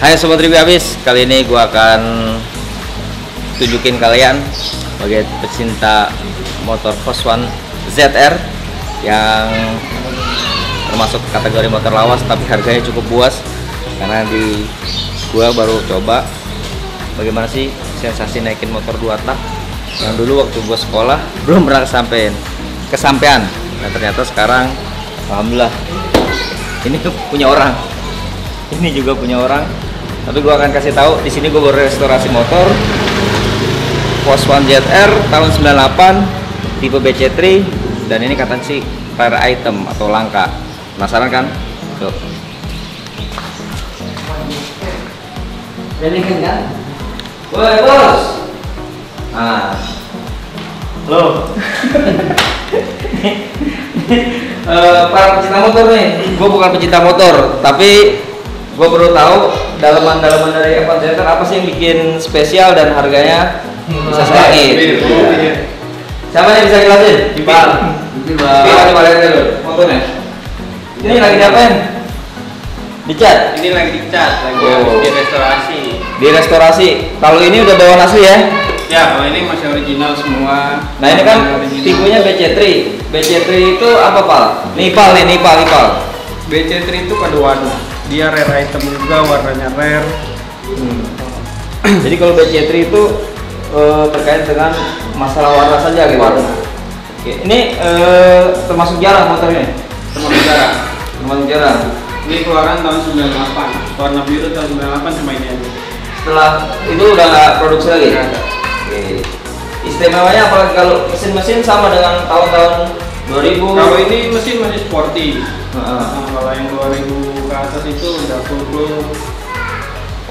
Hai Sobat Review Habis, kali ini gua akan tunjukin kalian sebagai pecinta motor Coswan ZR yang termasuk kategori motor lawas tapi harganya cukup puas karena gua baru coba bagaimana sih sensasi naikin motor 2 tak yang dulu waktu gua sekolah belum pernah kesampean. Nah ternyata sekarang alhamdulillah ini punya orang, ini juga punya orang. Tapi gue akan kasih tahu di sini gue baru restorasi motor Coswan ZR tahun 98 tipe BC3 dan ini katanya sih rare item atau langka. Penasaran kan? Tuh. Ini kan? Woi bos. Nah, lo. Para pecinta motor nih. Gue bukan pecinta motor, tapi gue baru tahu dalaman-dalaman dari F1 ZR apa sih yang bikin spesial dan harganya bisa selangit. Siapa yang bisa jelasin? Ipal. Coba lihat dulu motornya. Ini lagi diapain? Dicat? Ini lagi dicat, lagi direstorasi. Direstorasi. Kalau ini udah bawaan asli ya? Ya, kalau ini masih original semua. Nah ini kan tipenya BC3. BC3 itu apa Pal? Nipal nih, Nipal. BC3 itu pada warna. Dia rare item juga, warnanya rare. Jadi kalau BC3 itu terkait dengan masalah warna saja gitu. Warna. Oke. Ini termasuk jarang motornya. Termasuk jarang. Ini keluaran tahun 98. Warna biru tahun 98 cuma ini aja. Setelah itu udah nggak produksi lagi. Nggak ada. Oke. Istimewanya apalagi kalau mesin-mesin sama dengan tahun-tahun 2000. Kalau ini mesin masih sporty. Nah, Kalau yang 2000 ke atas itu udah full clutch.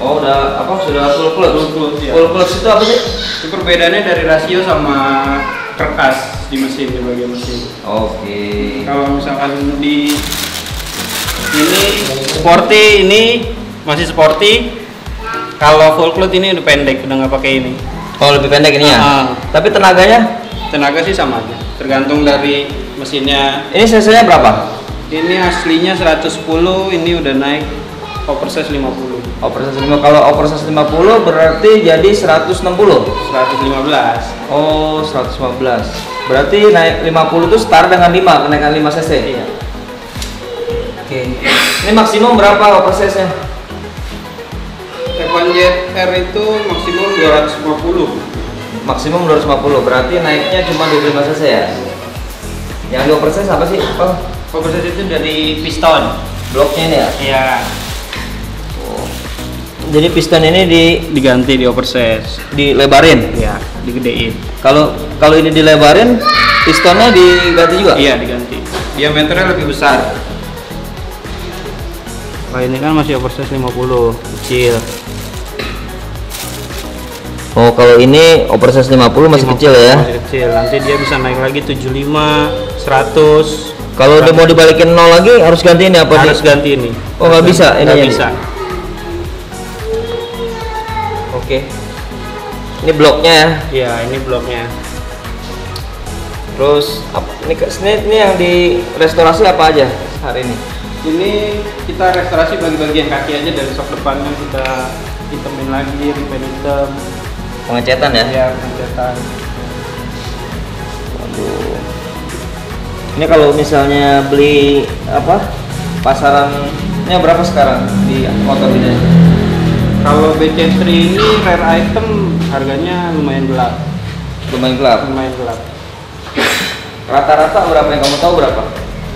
oh udah apa? Sudah full clutch. Ya. Full clutch itu apa sih? Itu perbedaannya dari rasio sama kertas di mesin, di bagian mesin. Oke. Kalau misalkan di ini sporty, ini masih sporty. Kalau full clutch ini udah pendek, udah nggak pakai ini. Oh lebih pendek ini ya? Tapi tenaganya? Tenaga sih sama aja, tergantung dari mesinnya. Ini cc-nya berapa? Ini aslinya 110, ini udah naik oversize 50. Oversize 5, kalau oversize 50 berarti jadi 160. 115. Oh 115. Berarti naik 50 itu setara dengan 5, kenaikan 5 cc. Iya. Oke. Ini maksimum berapa oversize-nya? F1 ZR itu maksimum 250. Maksimum 250, berarti naiknya cuma 25 cc ya? Yang di oversize apa sih? Oh, Oversize itu dari piston. bloknya ini ya? Iya. Oh. Jadi piston ini Diganti di oversize. dilebarin? Iya, digedein. Kalau ini dilebarin, pistonnya diganti juga? Iya, diganti. Diameternya lebih besar. Nah, ini kan masih oversize 50, kecil. Oh, kalau ini oversize 50 masih kecil ya? Masih kecil. Nanti dia bisa naik lagi 75, 100. Kalau dia mau dibalikin 0 lagi harus ganti ini apa? Harus ganti ini. Oh, nggak bisa ini? Nggak bisa. Oke. Ini bloknya ya? Iya, ini bloknya. Terus ini yang di restorasi apa aja hari ini? Ini kita restorasi bagian kaki aja, dari sok depannya kita hitamin lagi, repaint hitam. Pengecetan ya? Iya, pengecetan. Waduh. Ini kalau misalnya beli apa? Pasarannya berapa sekarang di motor ini? Kalau BC3 ini rare item, harganya lumayan gelap. Lumayan gelap. Lumayan gelap. Rata-rata berapa yang kamu tahu berapa?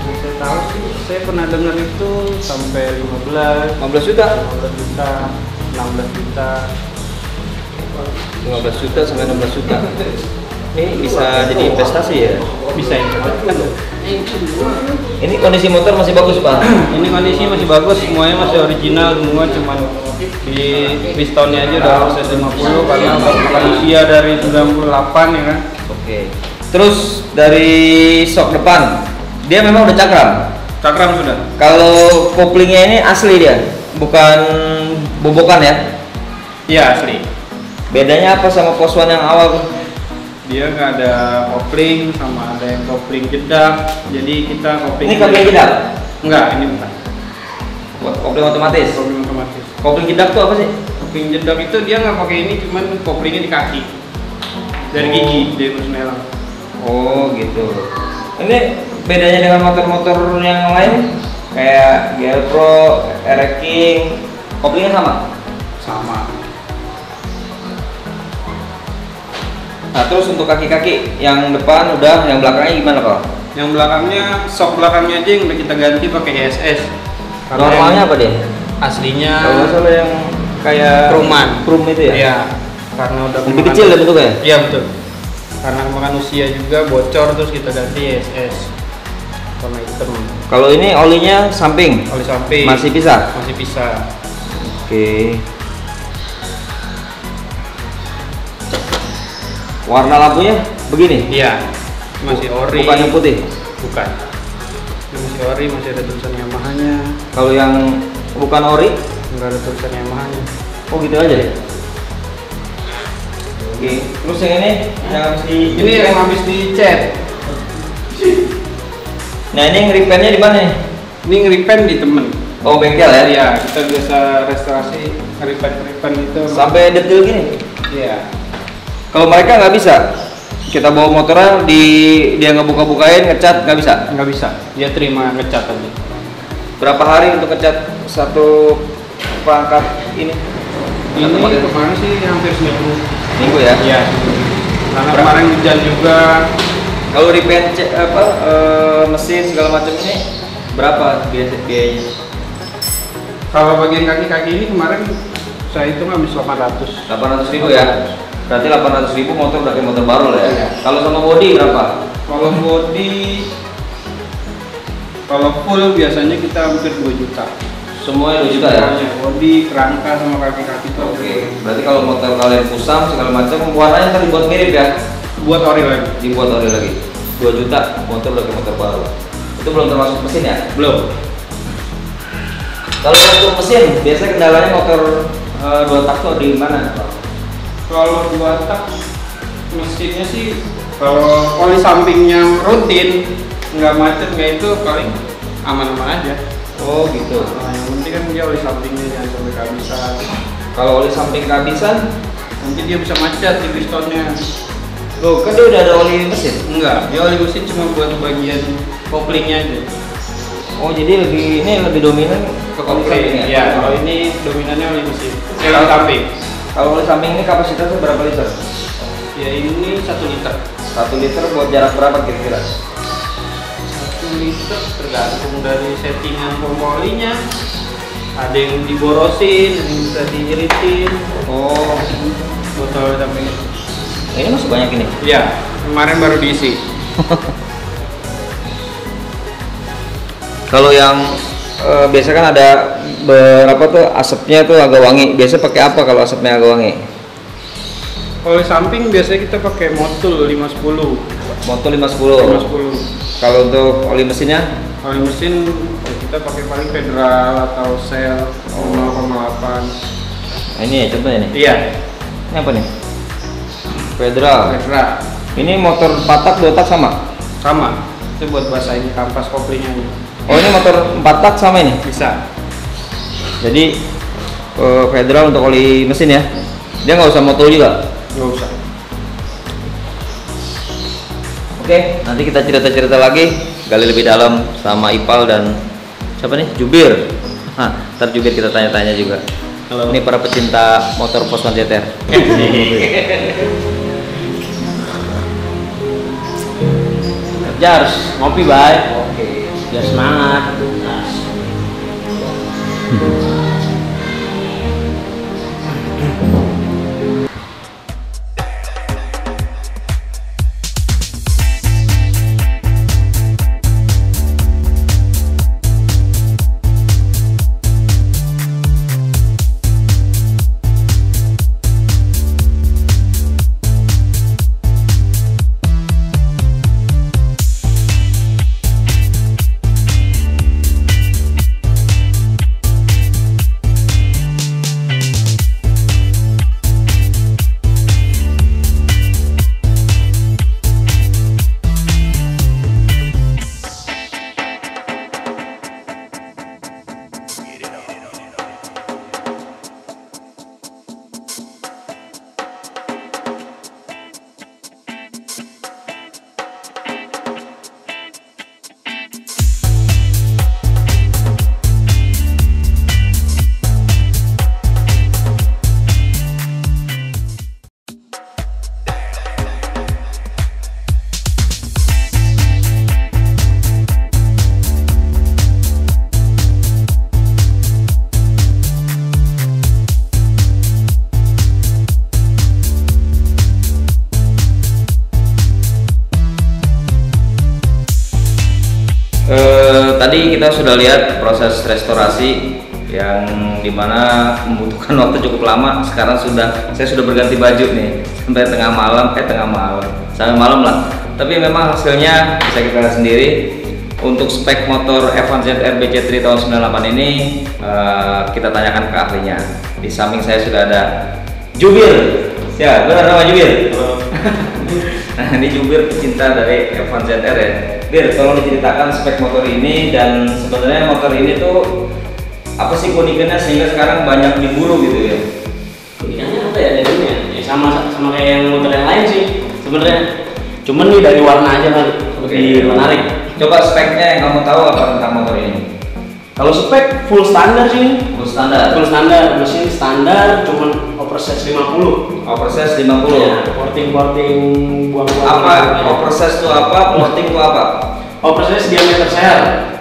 Yang saya tahu sih, saya pernah dengar itu sampai 15 juta? 15 juta, 16 juta. 15 juta sampai 16 juta. Ini bisa jadi investasi ya? Bisa investasi. Ini kondisi motor masih bagus Pak? Ini kondisi masih bagus, semuanya masih original, semua cuman di pistonnya aja udah proses 50 karena usia dari 98 ya kan. Oke. Terus dari sok depan, dia memang udah cakram? Cakram sudah. Kalau koplingnya ini asli dia, bukan bobokan ya? Iya asli. Bedanya apa sama Coswan yang awal? Dia nggak ada kopling, sama ada yang kopling jedak. Jadi kita kopling. Ini kopling jedak? Enggak, ini bukan. Kopling otomatis? Kopling otomatis. Kopling jedak tuh apa sih? Kopling jedak itu dia nggak pakai ini, cuman koplingnya di kaki. Dari gigi dia menelang. Oh gitu. Ini bedanya dengan motor-motor yang lain kayak GL Pro, RX King, koplingnya sama? Sama. Nah terus untuk kaki-kaki yang depan udah, yang belakangnya gimana Pak? Yang belakangnya, sok belakangnya aja yang udah kita ganti pakai ESS. Normalnya apa deh? Aslinya Kalau nggak salah yang kayak Chrome itu ya? Iya. Karena udah lebih kecil ya bentuknya? Iya betul. Karena kemakan usia juga bocor, terus kita ganti ESS warna hitam. Kalau ini olinya samping? Oli samping. Masih bisa? Masih bisa. Oke. Warna lampunya begini? Iya. Masih ori. Bukan yang putih? Bukan. Ini masih ori, masih ada tulisan Yamaha-nya. Kalau yang bukan ori? Enggak ada tulisan Yamaha-nya. Oh gitu aja deh. Oke. Terus yang ini yang habis Ini yang habis dicat. Nah ini nge-repaintnya di mana nih? Ini nge-repaint di temen. Oh bengkel ya? Iya, kita biasa restorasi repaint itu. Sampai detail gini? Iya. Kalau mereka nggak bisa? Kita bawa motornya dia ngebuka-bukain, ngecat nggak bisa? Nggak bisa, dia terima ngecat aja. Berapa hari untuk ngecat satu perangkat ini? Ini kemarin sih hampir seminggu. Minggu ya? Iya. Karena kemarin hujan juga. Kalau repaint mesin segala macam ini berapa biayanya? Kalau bagian kaki-kaki ini kemarin saya hitung habis 800. 800.000 ya? Berarti 800.000 motor udah kayak motor baru lah ya? Iya. Kalau sama body berapa? Kalau full biasanya kita hampir 2 juta. Semuanya 2 juta ya? Body, kerangka sama kaki-kaki itu. Oke, berarti kalau motor kalian kusam segala macam warnanya ntar dibuat mirip ya? Buat ori lagi. Dibuat ori lagi. 2 juta motor udah kayak motor baru. Itu belum termasuk mesin ya? Belum. Kalau untuk mesin, biasanya kendalanya motor 2 tak tuh di mana? Kalau 2 tak mesinnya sih kalau oli sampingnya rutin, nggak macet nggak itu paling aman-aman aja. Oh gitu. Nah, yang penting kan dia oli sampingnya jangan sampai kehabisan. Kalau oli samping kehabisan, Nanti dia bisa macet di pistonnya. loh kan dia udah ada oli mesin? Enggak, dia oli mesin cuma buat bagian koplingnya aja. Oh jadi lebih dominan ke oli samping ya? Iya, kalau ini dominannya oli mesin. Oli samping. Kalau oli samping ini kapasitasnya berapa liter? Ya ini 1 liter. 1 liter buat jarak berapa kira-kira? 1 liter tergantung dari settingan pompa olinya. Ada yang diborosin, ada yang bisa diiritin. Oh, Botol samping. ini masih banyak ini? Iya, kemarin baru diisi. Kalau yang biasa kan ada berapa tuh asapnya tuh agak wangi. Biasa pakai apa kalau asapnya agak wangi? Oli samping biasanya kita pakai Motul 510. Motor 510. 510. Kalau untuk oli mesinnya? Oli mesin kita pakai paling Federal atau Shell 0,8. Nah, ini ya contohnya nih. Iya, Ini apa nih? Federal. Federal. Ini motor 4 tak 2 tak sama? Sama. Itu buat basahin kampas koplingnya. Oh ini motor 4 tak sama ini? Bisa. Jadi Federal untuk oli mesin ya? Dia nggak usah motor juga? Nggak usah. Oke, nanti kita cerita-cerita lagi, gali lebih dalam sama Ipal dan siapa nih? Jubir. Ntar Jubir kita tanya-tanya juga. Halo. Ini para pecinta motor Poswan ZR. Jars, ngopi baik. Oke. Biar semangat. Tadi kita sudah lihat proses restorasi yang dimana membutuhkan waktu cukup lama. Sekarang saya sudah berganti baju nih sampai sampai malam lah. Tapi memang hasilnya bisa kita lihat sendiri. Untuk spek motor F1 ZR BC3 tahun 98 ini kita tanyakan ke ahlinya. Di samping saya sudah ada Jubir. Ya, benar nama Jubir. Nah, ini Jubir pecinta dari F1 ZR ya. Bir, tolong diceritakan spek motor ini dan sebenarnya motor ini tuh apa sih keunikannya sehingga sekarang banyak diburu gitu ya? Keunikannya apa ya jadinya? Ya sama kayak yang motor yang lain sih sebenarnya. Cuman nih dari warna aja kan lebih menarik. Coba speknya yang kamu tahu apa tentang motor ini? Kalau spek full standar sih. Full standar. Full standar, mesin standar, cuman oversize 50. Oversize 50. Ya, porting buang-buang. Apa oversize itu apa? Porting itu apa? Oversize diameter seher.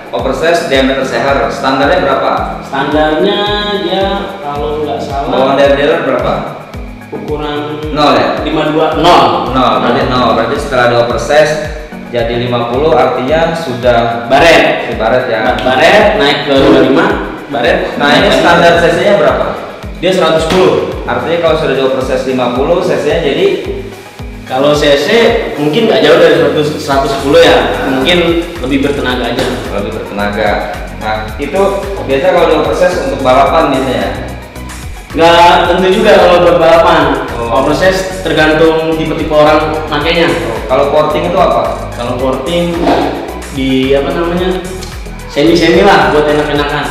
Oversize diameter seher. Standarnya berapa? Standarnya dia kalau nggak salah. Bawaan dari dealer berapa? Ukuran 0 ya? 52 0. Berarti 0. Berarti setelah di oversize jadi 50 artinya sudah baret. Si baret ya. Baret naik ke 25 baret. Nah, ini standar cc-nya berapa? Dia 110. Artinya kalau sudah di oversize 50 cc-nya jadi kalau cc mungkin nggak jauh dari 110 ya. Mungkin lebih bertenaga aja. Lebih bertenaga. Nah, itu biasa kalau di oversize untuk balapan biasanya. Nggak tentu juga kalau buat balapan. Oversize tergantung tipe-tipe orang makainya. Kalau porting itu apa? Kalau porting di apa namanya semi lah buat enak-enakan.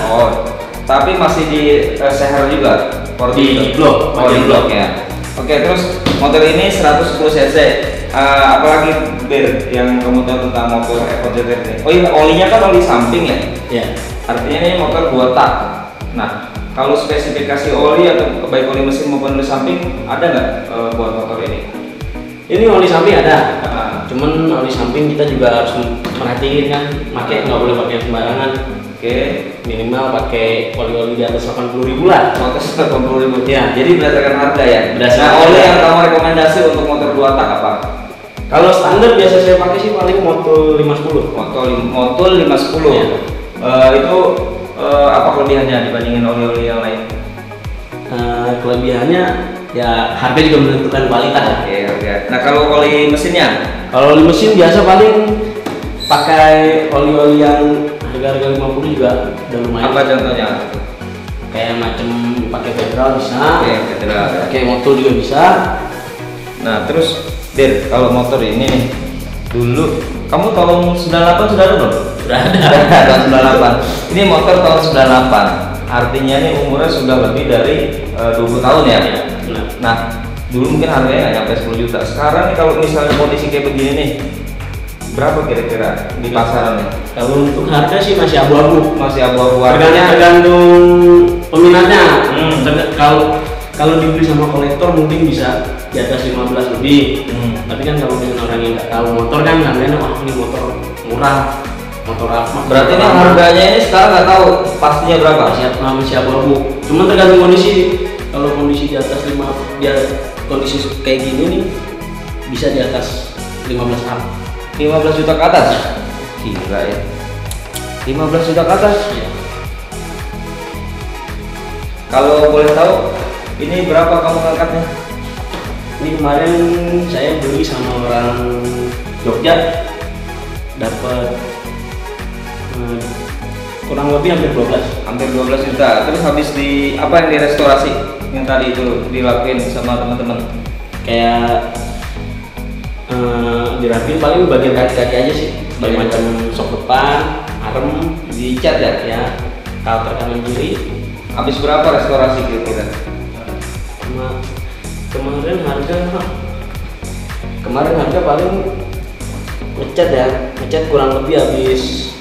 Tapi masih di seher juga. Di blok. Di blok ya. Oke, terus motor ini 110 cc. Apalagi Bir yang kamu tahu tentang motor F1 ZR ini? Oh iya, olinya kan oli samping ya? Iya. Artinya ini motor 2 tak. Nah, kalau spesifikasi oli atau baik oli mesin maupun oli samping ada nggak buat motor ini? Ini oli samping ada. Cuman oli samping kita juga harus merhatiin kan, nggak boleh pakai sembarangan. Oke. Minimal pakai oli di atas 80.000 lah. Atas 80.000. Ya. Jadi berdasarkan harga ya. Berdasarkan oli yang kamu rekomendasi untuk motor 2 tak apa? Kalau standar biasa saya pakai sih paling motul 510. Motul 510. Ya. Itu apa kelebihannya dibandingin oli-oli yang lain? Kelebihannya ya harga juga menentukan kualitas. Oke. Nah, kalau oli mesinnya? Kalau oli mesin biasa paling pakai oli-oli yang harga 50 juga udah lumayan. Apa contohnya? Kayak macam pakai federal bisa. Oke, federal. Pakai motul juga bisa. Nah, terus Bir, kalau motor ini nih dulu kamu tahun 98 sudah ada belum? Sudah ada. Tahun 98. Ini motor tahun 98. Artinya ini umurnya sudah lebih dari 20 tahun ya. Nah, dulu mungkin harganya nggak nyampe 10 juta. Sekarang nih kalau misalnya kondisi kayak begini nih, berapa kira-kira di pasaran nih? Kalau untuk harga sih masih abu-abu. Masih abu-abu. Tergantung peminatnya. Kalau dibeli sama kolektor mungkin bisa di atas 15 lebih. Tapi kan kalau dengan orang yang nggak tahu motor kan harganya wah ini motor murah, motor apa? Berarti ini harganya ini sekarang nggak tahu pastinya berapa? Masih abu-abu. Cuma tergantung kondisi. Kalau kondisi di atas 5, dia kondisi kayak gini nih bisa di atas 15 up. 15 juta ke atas? Gila ya. 15 juta ke atas? Ya. Kalau boleh tahu, ini berapa kamu ngangkatnya? Ini kemarin saya beli sama orang Jogja, dapat kurang lebih hampir 12. Hampir 12 juta. Terus habis di apa yang direstorasi yang tadi itu dilakuin sama teman-teman? Kayak dirapiin paling bagian kaki-kaki aja sih. Bagian macam sok depan, arem, Dicat ya? ya, kalter kanan kiri. Habis berapa restorasi kira-kira? Kemarin harga paling ngecat kurang lebih habis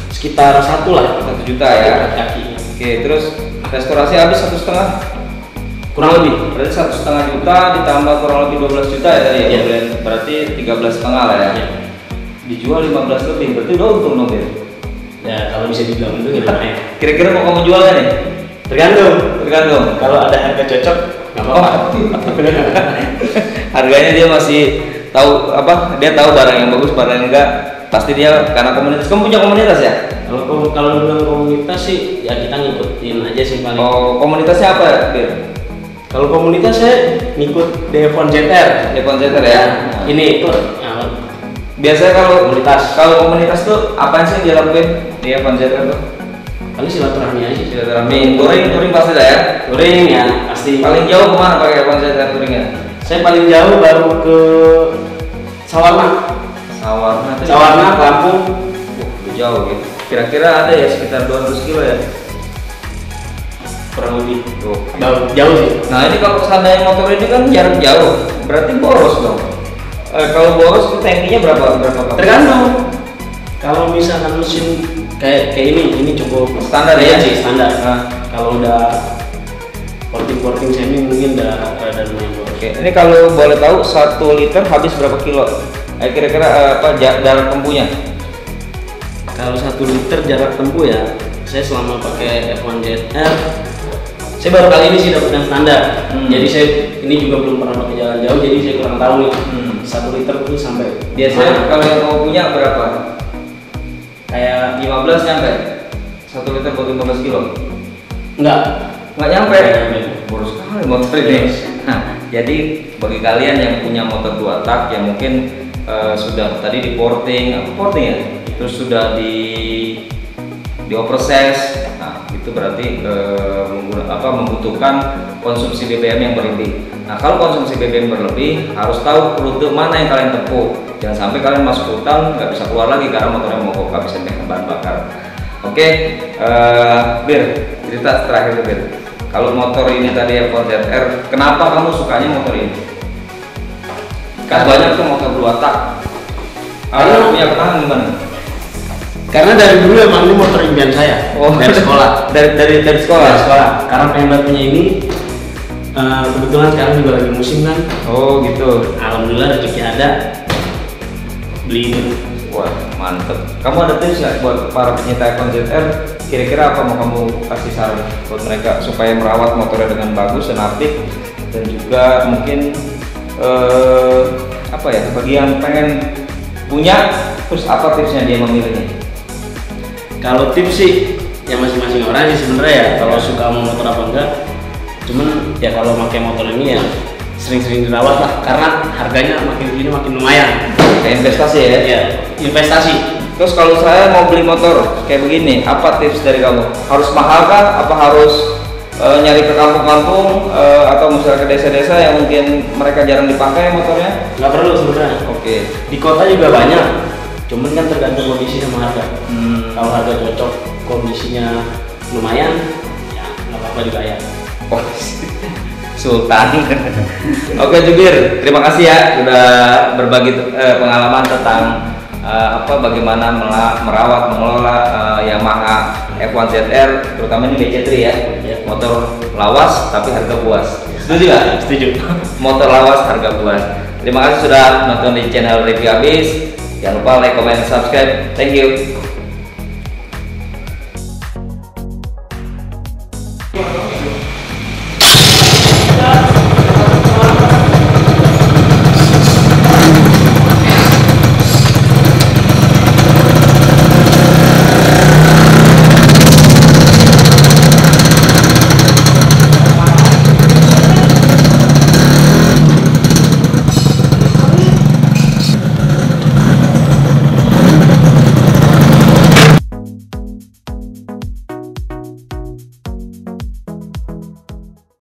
sekitar 1 lah. 1 juta ya? Kaki. Oke, terus restorasi habis 1,5? Kurang lebih. Berarti 1,5 juta ditambah kurang lebih 12 juta ya tadi ya? Iya. Berarti 13,5 lah ya? Iya. Dijual 15 lebih, berarti udah untung dong ya? Ya kalau bisa dibilang itu gimana? Kira-kira mau kamu jual gak nih? Tergantung. Kalau ada harga cocok nggak apa-apa. Harganya dia masih tahu apa? Dia tahu barang yang bagus, barang yang enggak. pasti dia karena komunitas. Kamu punya komunitas ya? Kalau bilang komunitas sih ya kita ngikutin aja sih paling. Oh, komunitasnya apa ya, Bir? Kalau komunitas saya ngikut Devon ZR. Devon ZR ya. Nah, ini itu Biasanya kalau komunitas tuh apa sih yang dia lakuin di Devon ZR tuh? paling silaturahmi aja. Silaturahmi, touring pasti lah ya. Touring ya pasti. Paling jauh kemana pakai Devon ZR touringnya? Saya paling jauh baru ke Sawarna, Lampung. Jauh gitu. Kira-kira ada ya sekitar 200 kilo ya? Kurang lebih. Tuh. Jauh sih. Nah ini kalau seandainya motor ini kan jarak jauh, berarti boros dong. Kalau boros itu tankinya berapa? Tergantung. Kalau misalkan mesin kayak ini cukup standar ya sih standar. Nah, kalau udah porting semi mungkin udah lumayan boros. Oke, ini kalau boleh tahu 1 liter habis berapa kilo? Kira-kira apa jarak tempuhnya? Kalau 1 liter jarak tempuh ya, saya selama pakai F1 ZR, saya baru kali ini sih dapat yang standar. Jadi saya ini juga belum pernah pakai jalan jauh, jadi saya kurang tahu nih. 1 liter itu sampai biasanya kalau yang kamu punya berapa? Kayak 15 nyampe? 1 liter buat 15 kilo? Nggak nyampe? Boros sekali motor ini. Nah, jadi bagi kalian yang punya motor 2 tak yang mungkin sudah tadi di porting ya? Terus sudah di oversize, nah itu berarti membutuhkan konsumsi BBM yang berlebih. Nah kalau konsumsi BBM berlebih harus tahu rute mana yang kalian tempuh. Jangan sampai kalian masuk hutan nggak bisa keluar lagi karena motornya mogok kehabisan bahan bakar. Oke, Bir, cerita terakhir Bir. Kalau motor ini tadi F1 ZR, kenapa kamu sukanya motor ini? Kan banyak tuh motor 2 tak. Punya kenangan gimana? Karena dari dulu emang ini motor impian saya. Dari sekolah. dari sekolah. Karena pengen banget punya ini. Kebetulan sekarang juga lagi musim kan. Oh gitu. Alhamdulillah rezeki ada. Beli ini. Wah mantep. Kamu ada tips nggak buat para pencinta F1 ZR? Kira-kira apa mau kamu kasih saran buat mereka supaya merawat motornya dengan bagus dan apik, dan juga mungkin bagi yang pengen punya, terus apa tipsnya dia memilihnya? Kalau tips sih ya masing-masing orang sih sebenarnya ya, kalau suka mau motor apa enggak. Cuman ya kalau pakai motor ini ya sering-sering dirawat lah, karena harganya makin gini makin lumayan. Kayak investasi ya? Ya, investasi. Terus kalau saya mau beli motor kayak begini, apa tips dari kamu? Harus mahal kah? Apa harus nyari ke kampung-kampung atau misalnya ke desa-desa yang mungkin mereka jarang dipakai motornya? Nggak perlu sebenarnya. Oke. Di kota juga banyak. Cuman kan tergantung kondisi sama harga. Kalau harga cocok, kondisinya lumayan, ya nggak apa-apa juga ya. Oh, Sultan. Oke Jubir, terima kasih ya sudah berbagi pengalaman tentang bagaimana merawat mengelola Yamaha F1 ZR, terutama ini BC3 ya. Motor lawas tapi harga puas. Setuju nggak? Setuju. Motor lawas harga puas. Terima kasih sudah nonton di channel Review Habis. Jangan lupa like, comment, dan subscribe. Thank you.